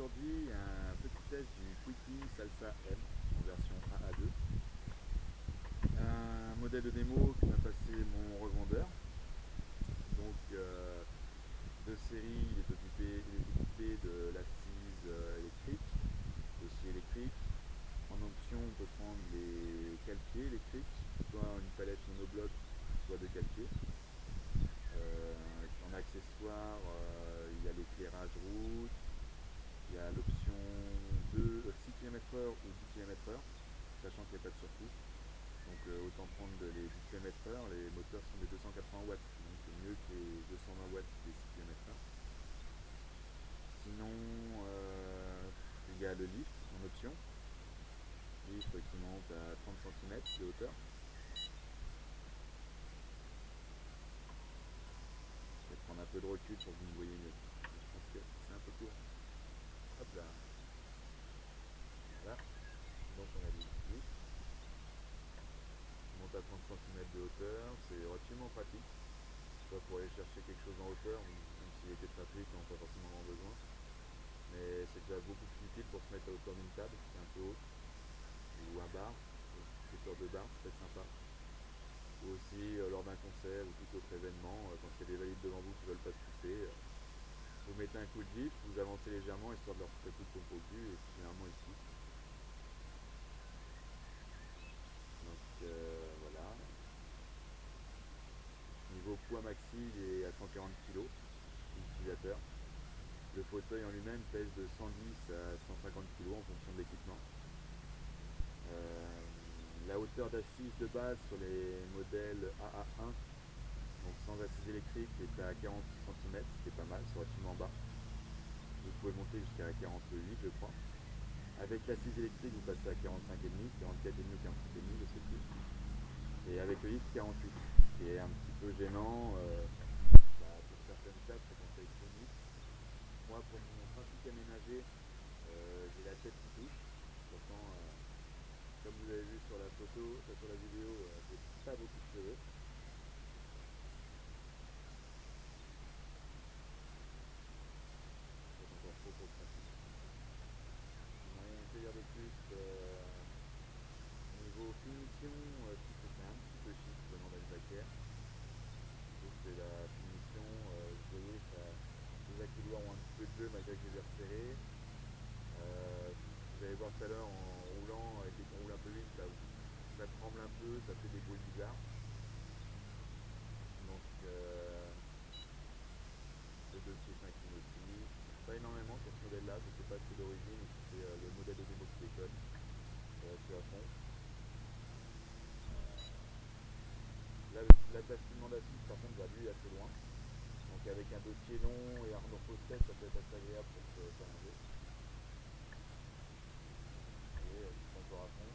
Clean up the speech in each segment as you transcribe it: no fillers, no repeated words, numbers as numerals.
aujourd'hui un petit test du Quickie Salsa M en version AA2. Un modèle de démo que m'a passé mon revendeur. Donc de série, il est équipé de l'assise électrique, dossier électrique. En option, on peut prendre les calquiers électriques, soit une palette monobloc, soit de calquier. En accessoire, il y a l'éclairage route, il y a l'option 6 km/h ou 10 km/h, sachant qu'il n'y a pas de surcoût. Donc autant prendre les 10 km/h, les moteurs sont des 280 watts, donc c'est mieux que les 220 watts des 6 km/h. Sinon, il y a le lift en option, lift qui monte à 30 cm de hauteur. Je vais prendre un peu de recul pour que vous me voyez mieux. Je pense que c'est un peu court. Hop là. Voilà. Donc on a dit lift. Monte à 30 cm de hauteur, c'est relativement pratique. Soit pour aller chercher quelque chose en hauteur, même s'il était très pris, on n'a pas forcément besoin. Mais c'est déjà beaucoup plus utile pour se mettre à hauteur d'une table, qui est un peu haute, ou un bar, hauteur de bar, c'est peut-être sympa. Ou aussi lors d'un concert ou tout autre événement, quand il y a des valides devant vous qui ne veulent pas se pousser, vous mettez un coup de lift, vous avancez légèrement histoire de leur foutre un coup de pompe au cul, et puis généralement ils se poussent. Donc voilà. Niveau poids maxi, il est à 140 kg l'utilisateur. Le fauteuil en lui-même pèse de 110 à 150 kg en fonction de l'équipement. La hauteur d'assise de base sur les modèles AA1, donc sans assise électrique, est à 48 cm, ce qui est pas mal, c'est relativement bas. Vous pouvez monter jusqu'à 48, je crois. Avec l'assise électrique, vous passez à 45,5, 44,5, 45,5, je sais plus. Et avec le lift, 48, ce qui est un petit peu gênant pour certaines tables, c'est quand c'est électronique. Moi, pour mon pratique aménagé, j'ai la tête qui touche. Pourtant, comme vous avez vu sur la photo, sur la vidéo, j'ai pas beaucoup de cheveux. C'est encore trop pratique. Rien à dire de plus. Niveau finition, je trouve que c'est un petit peu chic venant d'Albacer. Je trouve que la finition, vous voyez, les accoudoirs ont un petit peu de jeu malgré que je les ai resserrés. Vous allez voir tout à l'heure en roulant, dès qu'on roule un peu vite, là, ça tremble un peu, ça fait des bruits bizarres. Donc le dossier s'incline aussi. Pas énormément sur ce modèle là, je ne sais pas si c'est d'origine ou si c'est le modèle de démo qui déconne. Je suis à fond. La basculement d'assise par contre va lui assez loin. Donc avec un dossier long et un repose-tête, ça peut être assez agréable pour se challenger. Et je suis encore à fond.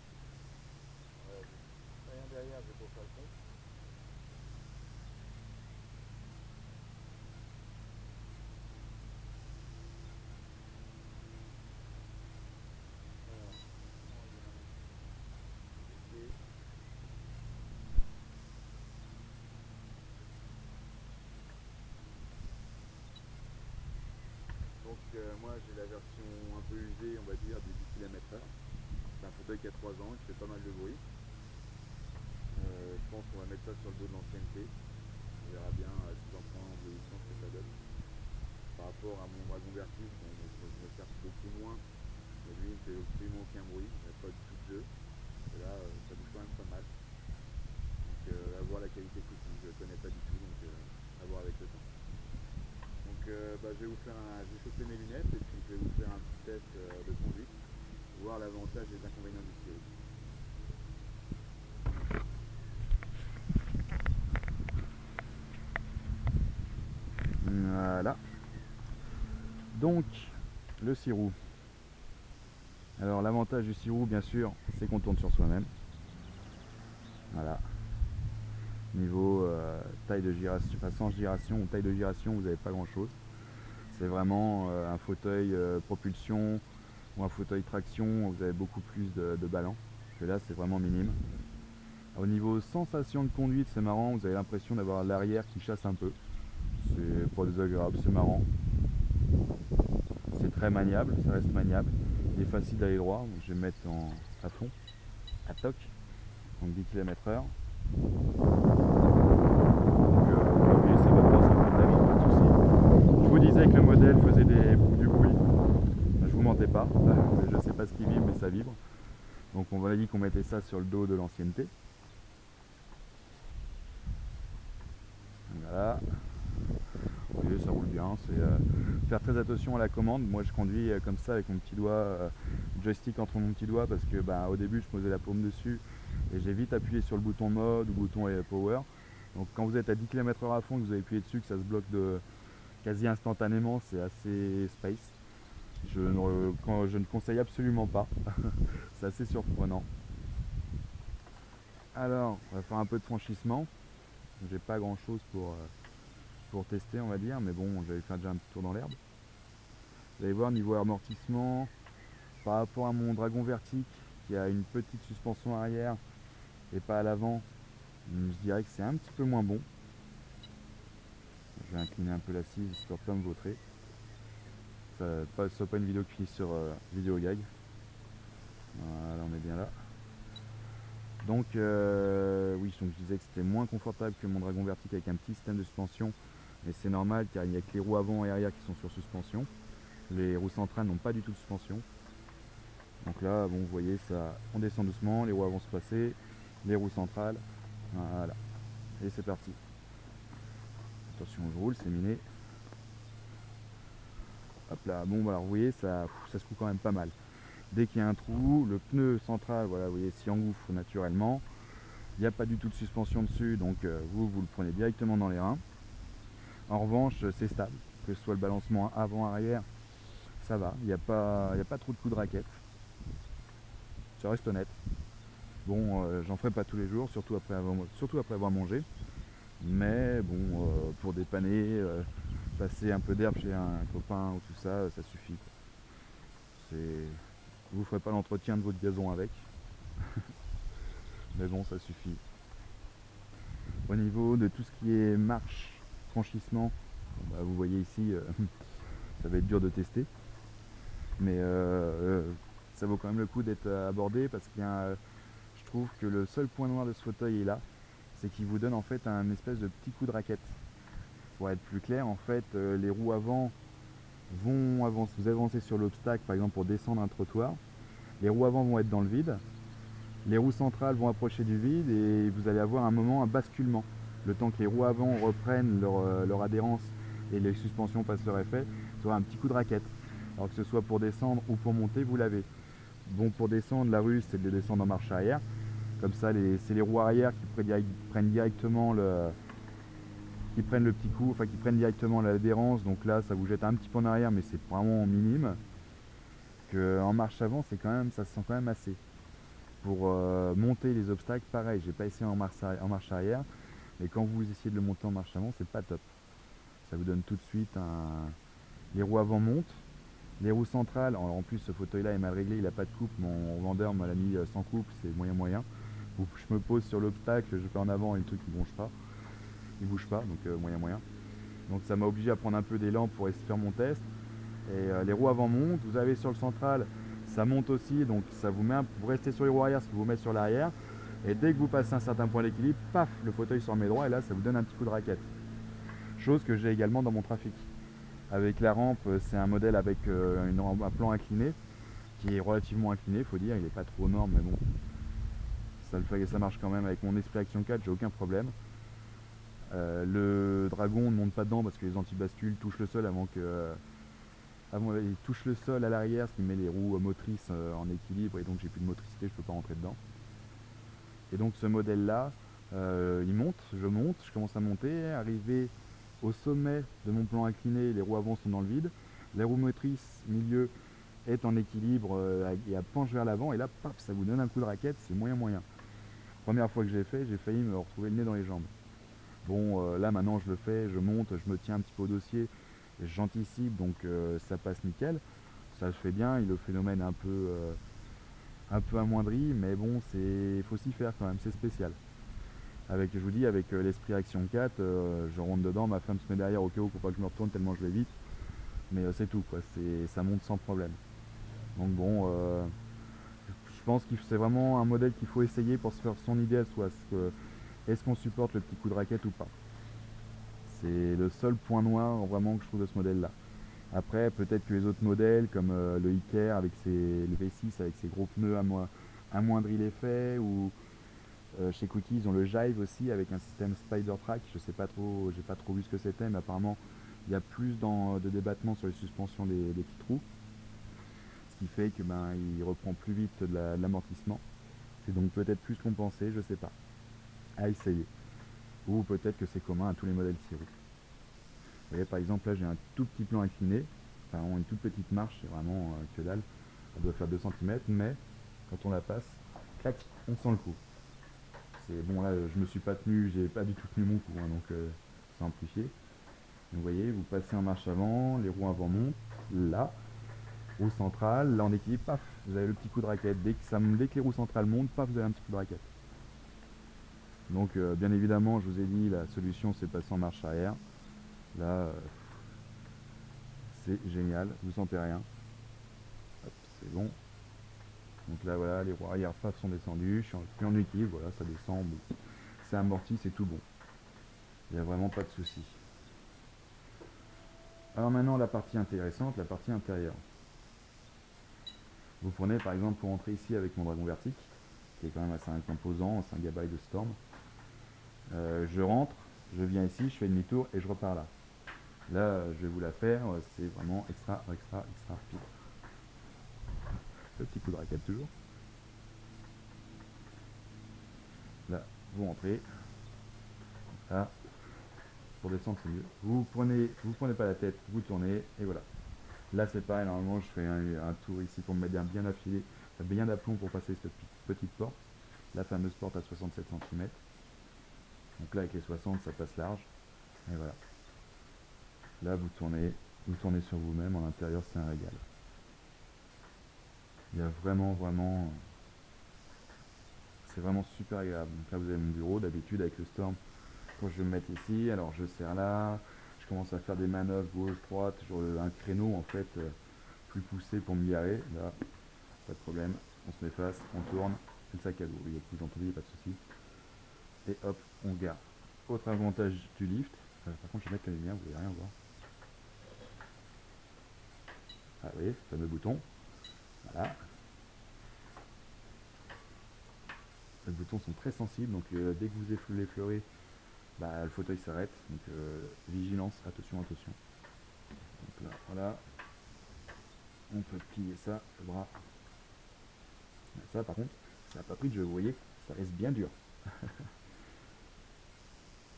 Rien derrière, je vais pour faire le fond. Donc moi j'ai la version un peu usée, on va dire, du 10 km/h. C'est un fauteuil qui a 3 ans, qui fait pas mal de bruit. Je pense qu'on va mettre ça sur le dos de l'ancienneté. On verra bien si j'en prends en vieillissant ce que ça donne. Par rapport à mon dragon vertige, bon, je me sers beaucoup moins. Mais lui il ne fait absolument aucun bruit, il n'y a pas du tout de jeu. Et là ça bouge quand même pas mal. Donc à voir la qualité Quickie, je ne connais pas du tout, donc à voir avec le temps. Donc je vais chausser mes lunettes et puis je vais vous faire un petit test de conduite, voir l'avantage et les inconvénients du stylo. Voilà. Donc le sirop. Alors l'avantage du sirop bien sûr, c'est qu'on tourne sur soi-même. Voilà. Niveau taille de giration, enfin sans giration ou taille de giration, vous n'avez pas grand chose. C'est vraiment un fauteuil propulsion ou un fauteuil traction, vous avez beaucoup plus de ballon. Que là c'est vraiment minime. Au niveau sensation de conduite, c'est marrant, vous avez l'impression d'avoir l'arrière qui chasse un peu. C'est pas désagréable, c'est marrant. C'est très maniable, ça reste maniable. Il est facile d'aller droit, donc je vais me mettre à fond, à toc, donc 10 km/h. Oui, ça va droit sans problème, pas de soucis. Je vous disais que le modèle faisait du bruit, je vous mentais pas, je sais pas ce qui vibre mais ça vibre. Donc on a dit qu'on mettait ça sur le dos de l'ancienneté. Voilà. Oui, ça roule bien, c'est faire très attention à la commande. Moi je conduis comme ça avec mon petit doigt, joystick entre mon petit doigt, parce que au début je posais la paume dessus et j'ai vite appuyé sur le bouton mode ou bouton power. Donc quand vous êtes à 10 km/h à fond, que vous avez appuyé dessus, que ça se bloque quasi instantanément, c'est assez space. Je ne conseille absolument pas. C'est assez surprenant. Alors, on va faire un peu de franchissement. J'ai pas grand chose pour tester, on va dire, mais bon, j'allais faire déjà un petit tour dans l'herbe. Vous allez voir, niveau amortissement, par rapport à mon Dragon Vertic qui a une petite suspension arrière et pas à l'avant, je dirais que c'est un petit peu moins bon. Je vais incliner un peu l'assise histoire de pas me vautrer. Ça ne soit pas une vidéo qui finit sur vidéo gag. Voilà, on est bien là. Donc oui, donc je disais que c'était moins confortable que mon Dragon Vertic avec un petit système de suspension, mais c'est normal car il n'y a que les roues avant et arrière qui sont sur suspension. Les roues centrales n'ont pas du tout de suspension. Donc là, bon, vous voyez, ça, on descend doucement, les roues avant se passer, les roues centrales, voilà. Et c'est parti. Attention, je roule, c'est miné. Hop là, bon, alors vous voyez, ça secoue quand même pas mal. Dès qu'il y a un trou, le pneu central, voilà, vous voyez, s'y engouffre naturellement. Il n'y a pas du tout de suspension dessus, donc vous le prenez directement dans les reins. En revanche, c'est stable, que ce soit le balancement avant-arrière, ça va, il n'y a pas trop de coups de raquette. Ça reste honnête. Bon, j'en ferai pas tous les jours, surtout après avoir mangé. Mais bon, pour dépanner, passer un peu d'herbe chez un copain ou tout ça, ça suffit. Vous ferez pas l'entretien de votre gazon avec. Mais bon, ça suffit. Au niveau de tout ce qui est marche, franchissement, vous voyez ici, ça va être dur de tester. Mais ça vaut quand même le coup d'être abordé parce qu'il y a je trouve que le seul point noir de ce fauteuil est là, c'est qu'il vous donne en fait un espèce de petit coup de raquette. Pour être plus clair, en fait, les roues avant vont avancer, vous avancez sur l'obstacle par exemple pour descendre un trottoir, les roues avant vont être dans le vide, les roues centrales vont approcher du vide et vous allez avoir un moment, un basculement. Le temps que les roues avant reprennent leur adhérence et les suspensions passent leur effet, vous aurez un petit coup de raquette. Alors que ce soit pour descendre ou pour monter, vous l'avez. Bon, pour descendre, la ruse, c'est de les descendre en marche arrière. Comme ça, c'est les roues arrière qui prennent directement qui prennent le petit coup, enfin qui prennent directement l'adhérence. Donc là, ça vous jette un petit peu en arrière, mais c'est vraiment minime. En marche avant, c'est quand même, ça se sent quand même assez. Pour monter les obstacles, pareil, j'ai pas essayé en marche arrière, mais quand vous essayez de le monter en marche avant, c'est pas top. Ça vous donne tout de suite les roues avant montent, les roues centrales, en plus ce fauteuil là est mal réglé, il n'a pas de coupe, mon vendeur m'a mis sans coupe, c'est moyen. Je me pose sur l'obstacle, je fais en avant et le truc il bouge pas, donc moyen. Donc ça m'a obligé à prendre un peu d'élan pour essayer de faire mon test. Et les roues avant montent, vous avez sur le central, ça monte aussi, donc ça vous met vous restez sur les roues arrière, ce qui vous met sur l'arrière. Et dès que vous passez un certain point d'équilibre, paf, le fauteuil se remet droit et là ça vous donne un petit coup de raquette. Chose que j'ai également dans mon trafic. Avec la rampe, c'est un modèle avec un plan incliné, qui est relativement incliné, il faut dire, il n'est pas trop énorme, mais bon, ça marche quand même. Avec mon Esprit Action 4, j'ai aucun problème. Le Dragon ne monte pas dedans parce que les anti-bascules touchent le sol il touche le sol à l'arrière, ce qui met les roues motrices en équilibre et donc j'ai plus de motricité, je peux pas rentrer dedans. Et donc ce modèle là, il monte, je commence à monter, arrivé au sommet de mon plan incliné, les roues avant sont dans le vide, la roue motrice milieu est en équilibre et elle penche vers l'avant et là paf, ça vous donne un coup de raquette, c'est moyen. Première fois que j'ai fait, j'ai failli me retrouver le nez dans les jambes. Bon, là maintenant je le fais, je monte, je me tiens un petit peu au dossier, j'anticipe, donc ça passe nickel. Ça se fait bien, le phénomène est un peu amoindri, mais bon, il faut s'y faire quand même, c'est spécial. Je vous dis, avec l'Esprit Action 4, je rentre dedans, ma femme se met derrière au cas où pour pas que je me retourne tellement je vais vite. mais c'est tout quoi, ça monte sans problème. Donc bon, je pense que c'est vraiment un modèle qu'il faut essayer pour se faire son idée à soi. Est-ce qu'on supporte le petit coup de raquette ou pas? C'est le seul point noir vraiment que je trouve de ce modèle là. Après, peut-être que les autres modèles, comme le Iker avec le V6 avec ses gros pneus amoindrit l'effet, ou chez Quickie ils ont le Jive aussi avec un système Spider Track. Je sais pas trop, j'ai pas trop vu ce que c'était, mais apparemment il y a plus de débattement sur les suspensions des petits trous, ce qui fait que ben il reprend plus vite de l'amortissement. C'est donc peut-être plus qu'on pensait, je sais pas. À essayer. Ou peut-être que c'est commun à tous les modèles 6 roues. Vous voyez, par exemple, là j'ai un tout petit plan incliné, enfin une toute petite marche, c'est vraiment que dalle. Elle doit faire 2 cm, mais quand on la passe, clac, on sent le coup. C'est bon, là je me suis pas tenu, j'ai pas du tout tenu mon coup, hein, donc c'est amplifié. Donc, vous voyez, vous passez en marche avant, les roues avant montent, là, roue centrale, là en équilibre, paf, vous avez le petit coup de raquette. Dès que les roues centrales montent, paf, vous avez un petit coup de raquette. Donc bien évidemment, je vous ai dit, la solution c'est passer en marche arrière. Là, c'est génial, vous sentez rien. Hop, c'est bon. Donc là, voilà, les roues arrière paf sont descendues, je suis plus en équilibre, voilà, ça descend, bon. C'est amorti, c'est tout bon. Il n'y a vraiment pas de souci. Alors maintenant, la partie intéressante, la partie intérieure. Vous prenez par exemple pour entrer ici avec mon Dragon Vertic, qui est quand même assez imposant, c'est un gabarit de Storm. Je rentre, je viens ici, je fais demi-tour et je repars là. Là, je vais vous la faire, c'est vraiment extra, extra, extra rapide. Le petit coup de raquette toujours. Là, vous rentrez. Là, pour descendre, c'est mieux. Vous prenez pas la tête, vous tournez, et voilà. Là, c'est pareil, normalement, je fais un tour ici pour me mettre bien affilé, bien d'aplomb pour passer cette petite porte. La fameuse porte à 67 cm. Donc là, avec les 60, ça passe large. Et voilà. Là, vous tournez sur vous-même. En intérieur, c'est un régal. Il y a vraiment, vraiment... C'est vraiment super agréable. Donc là, vous avez mon bureau. D'habitude, avec le Storm, quand je vais me mettre ici, alors je serre là. Je commence à faire des manœuvres gauche-droite. Toujours un créneau, en fait, plus poussé pour me garer. Là, pas de problème. On se met face, on tourne. C'est le sac à dos. Il y a que vous entendez, il n'y a pas de souci. Et hop, on gare. Autre avantage du lift. Par contre, je vais mettre la lumière, vous ne pouvez rien voir. Ah, vous voyez, fameux bouton. Voilà. Les boutons sont très sensibles, donc dès que vous l'effleurez, bah, le fauteuil s'arrête. Donc vigilance, attention, attention. Donc là, voilà. On peut plier ça, le bras. Ça, par contre, ça n'a pas pris de jeu, vous voyez, ça reste bien dur.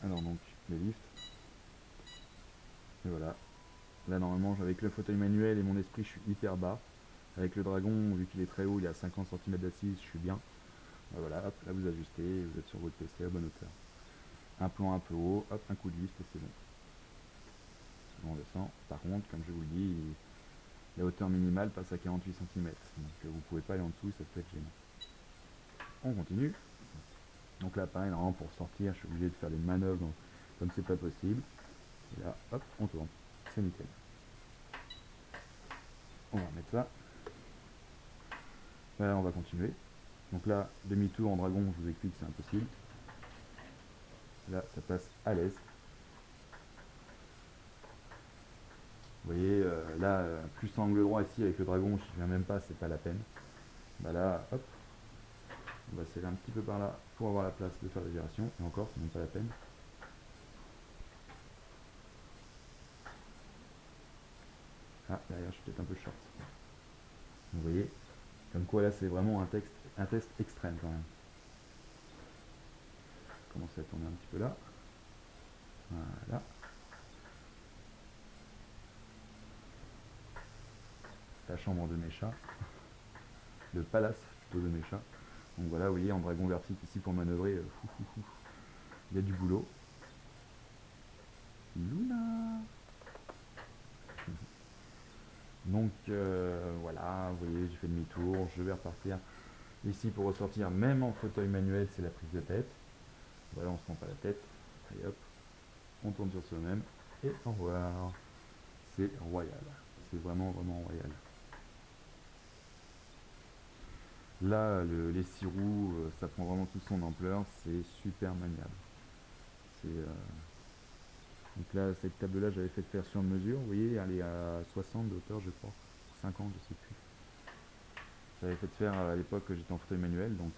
Alors donc, les lifts. Et voilà. Là, normalement, avec le fauteuil manuel et mon esprit, je suis hyper bas. Avec le dragon, vu qu'il est très haut, il y a 50 cm d'assise, je suis bien. Ben voilà, hop, là vous ajustez, vous êtes sur votre PC à bonne hauteur. Un plan un peu haut, hop, un coup de lift et c'est bon. On descend. Par contre, comme je vous le dis, la hauteur minimale passe à 48 cm. Donc vous pouvez pas aller en dessous, ça peut être gênant. On continue. Donc là, pareil, normalement pour sortir, je suis obligé de faire des manœuvres comme c'est pas possible. Et là, hop, on tourne. C'est nickel. On va remettre ça. Là, on va continuer. Donc là, demi-tour en dragon, je vous explique, c'est impossible. Là, ça passe à l'aise. Vous voyez, là, plus angle droit ici avec le dragon, je ne viens même pas, c'est pas la peine. Bah là, hop, on va serrer un petit peu par là pour avoir la place de faire la gération. Et encore, c'est même pas la peine. Ah, derrière, je suis peut-être un peu short. Vous voyez, comme quoi là, c'est vraiment un test extrême quand même. Commencer à tourner un petit peu là. Voilà. La chambre de mes chats. Le palace plutôt de mes chats. Donc voilà, vous voyez, en dragon vertique ici pour manœuvrer, il y a du boulot. Luna. Donc voilà, vous voyez, j'ai fait demi-tour, je vais repartir. Ici pour ressortir, même en fauteuil manuel, c'est la prise de tête. Voilà, on ne se prend pas la tête. Allez hop, on tourne sur soi-même et au revoir. C'est royal. c'est vraiment vraiment royal. Là, les 6 roues, ça prend vraiment toute son ampleur, c'est super maniable. C'est, donc là, cette table-là, j'avais fait faire sur mesure. Vous voyez, elle est à 60 de hauteur, je crois. 50, je sais plus. J'avais fait faire à l'époque que j'étais en fauteuil manuel, donc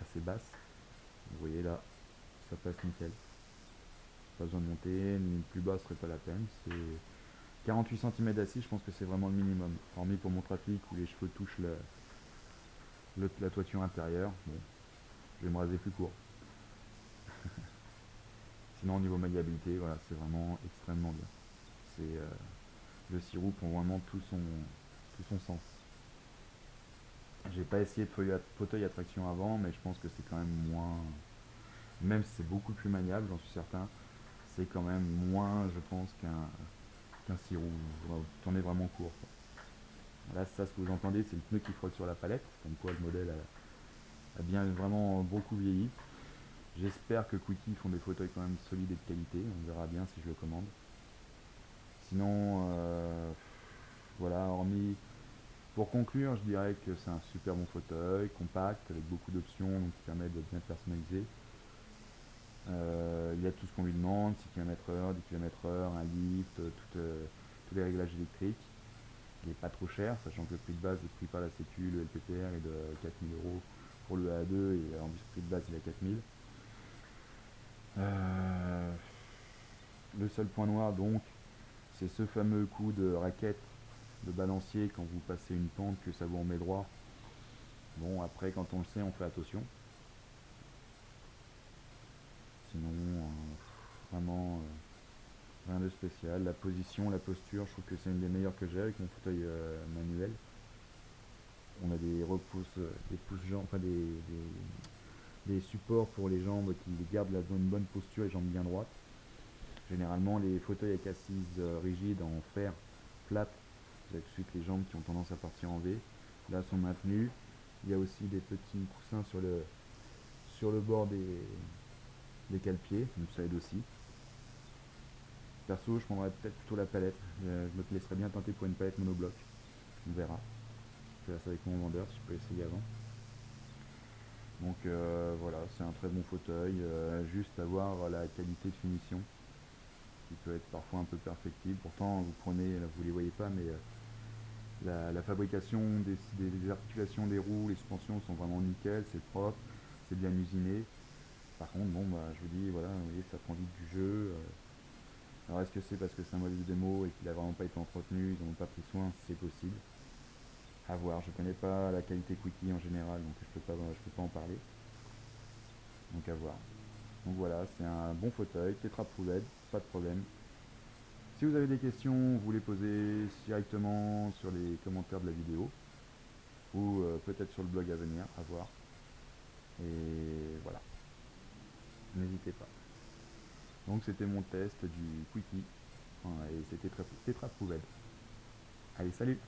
assez basse. Vous voyez là, ça passe nickel. Pas besoin de monter, ni plus bas serait pas la peine. C'est 48 cm d'assis, je pense que c'est vraiment le minimum. Hormis pour mon trafic où les cheveux touchent la toiture intérieure. Bon, je vais me raser plus court. Sinon, au niveau maniabilité, voilà, c'est vraiment extrêmement bien. C'est le 6 roues prend vraiment tout son sens. J'ai pas essayé de fauteuil à traction avant, mais je pense que c'est quand même moins. Même si c'est beaucoup plus maniable, j'en suis certain, c'est quand même moins, je pense, qu'un 6 roues. Vous tournez vraiment court, quoi. Là, ça, ce que vous entendez, c'est le pneu qui frotte sur la palette, comme quoi le modèle a bien vraiment beaucoup vieilli. J'espère que Quickie font des fauteuils quand même solides et de qualité. On verra bien si je le commande. Sinon, voilà, hormis. Pour conclure, je dirais que c'est un super bon fauteuil, compact, avec beaucoup d'options donc qui permettent de bien personnaliser. Il y a tout ce qu'on lui demande, 6 km/h, 10 km/h, un lift, tous les réglages électriques. Il n'est pas trop cher, sachant que le prix de base est pris par la Sécu, le LPPR est de 4 000 € pour le A2 et en prix de base il est à 4 000. Le seul point noir donc, c'est ce fameux coup de raquette de balancier quand vous passez une pente que ça vous remet droit. Bon, après, quand on le sait, on fait attention. Sinon, vraiment rien de spécial. La position, la posture, je trouve que c'est une des meilleures que j'ai avec mon fauteuil manuel. On a des repousses, des pouces-jambes, enfin des supports pour les jambes qui gardent la bonne posture, les jambes bien droites. Généralement, les fauteuils avec assises rigides en fer plate, vous avez tout de suite les jambes qui ont tendance à partir en V. Là, sont maintenues. Il y a aussi des petits coussins sur le bord des cale-pieds, donc ça aide aussi. Perso, je prendrais peut-être plutôt la palette. Je me laisserais bien tenter pour une palette monobloc. On verra. Je verrai ça avec mon vendeur si je peux essayer avant. Donc voilà, c'est un très bon fauteuil. Juste à voir la qualité de finition qui peut être parfois un peu perfectible. Pourtant, vous prenez, là, vous les voyez pas, mais la fabrication des articulations des roues, les suspensions sont vraiment nickel, c'est propre, c'est bien usiné. Par contre, bon, bah, je vous dis, voilà, vous voyez, ça prend vite du jeu. Alors, est-ce que c'est parce que c'est un modèle de démo et qu'il n'a vraiment pas été entretenu, ils n'en ont pas pris soin, c'est possible. À voir, je connais pas la qualité Quickie en général, donc je peux pas en parler. Donc à voir. Donc voilà, c'est un bon fauteuil, Tetra Pooled, pas de problème. Si vous avez des questions, vous les posez directement sur les commentaires de la vidéo ou peut-être sur le blog à venir, à voir. Et voilà, n'hésitez pas. Donc c'était mon test du Quickie et c'était Tetra Pooled. Allez, salut!